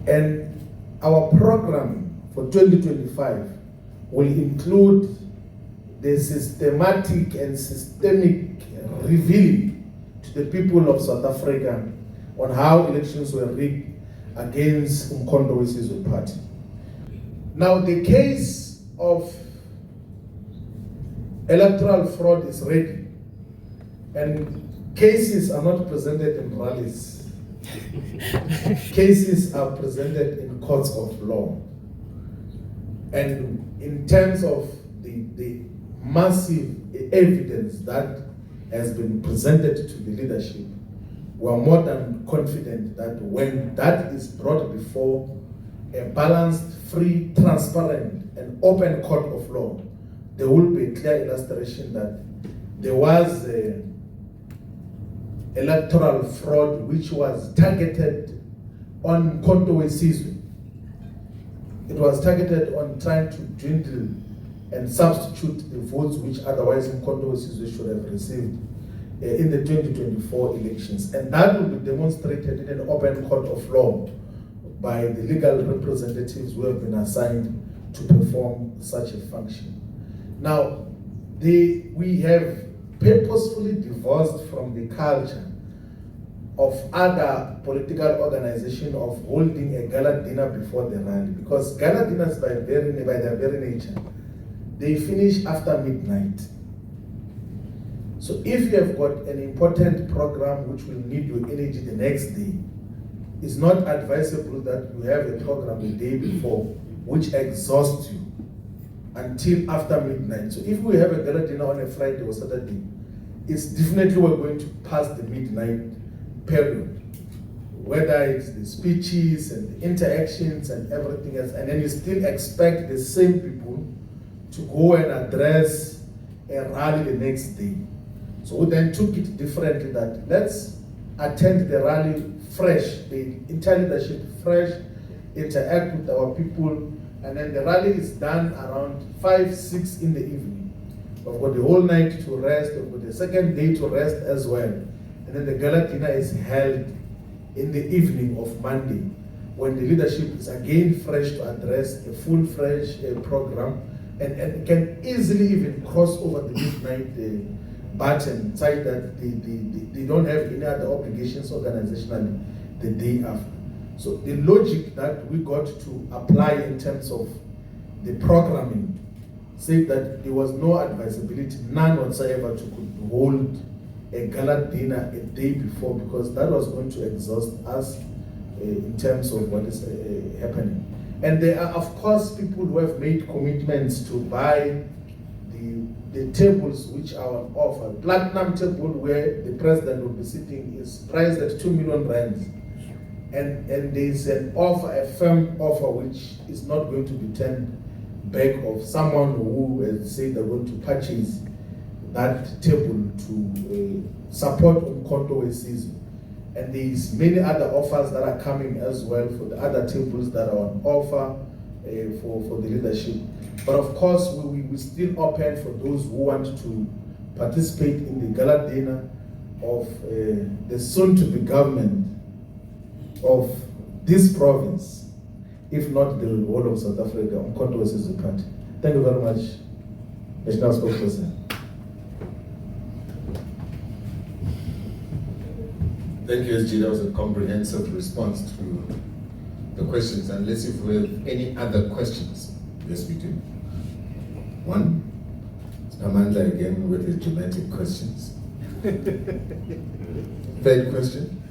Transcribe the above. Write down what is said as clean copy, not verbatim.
And our program for 2025 will include the systematic and systemic revealing to the people of South Africa on how elections were rigged against Ngonyakozayo party. Now, the case of electoral fraud is ready, and cases are not presented in rallies. Cases are presented in courts of law. And in terms of the massive evidence that has been presented to the leadership, we are more than confident that when that is brought before a balanced, free, transparent, and open court of law, there will be a clear illustration that there was electoral fraud which was targeted on Ngonyakozayo. It was targeted on trying to dwindle and substitute the votes which otherwise Ngonyakozayo should have received in the 2024 elections. And that will be demonstrated in an open court of law by the legal representatives who have been assigned to perform such a function. Now, we have purposefully divorced from the culture of other political organizations of holding a gala dinner before the rally, because gala dinners by their very nature, they finish after midnight. So if you have got an important program which will need your energy the next day, it's not advisable that you have a program the day before which exhausts you until after midnight. So if we have a gala dinner on a Friday or Saturday, it's definitely we're going to pass the midnight period, whether it's the speeches and the interactions and everything else, and then you still expect the same people to go and address a rally the next day. So we then took it differently, that let's attend the rally fresh, the entire leadership fresh, interact with our people, and then the rally is done around 5, 6 in the evening. We've got the whole night to rest, we've got the second day to rest as well. And then the gala dinner is held in the evening of Monday, when the leadership is again fresh to address a full fresh program, and can easily even cross over the midnight button, such that they don't have any other obligations organizationally the day after. So the logic that we got to apply in terms of the programming said that there was no advisability, none whatsoever, to hold a gala dinner a day before, because that was going to exhaust us in terms of what is happening. And there are, of course, people who have made commitments to buy the tables which are on offer. Platinum table, where the president will be sitting, is priced at 2 million rands. And there's an offer, a firm offer, which is not going to be turned back of someone who has said they're going to purchase that table to support Ngonyakozayo. And there's many other offers that are coming as well for the other tables that are on offer for the leadership. But of course, we still open for those who want to participate in the gala dinner of the soon-to-be government of this province, if not the whole of South Africa, Ngonyakozayo party. Thank you very much, National Spokesperson. Thank you, SG. That was a comprehensive response to the questions. And let's see if we have any other questions. Yes, we do. One. Amanda again with his dramatic questions. Third question.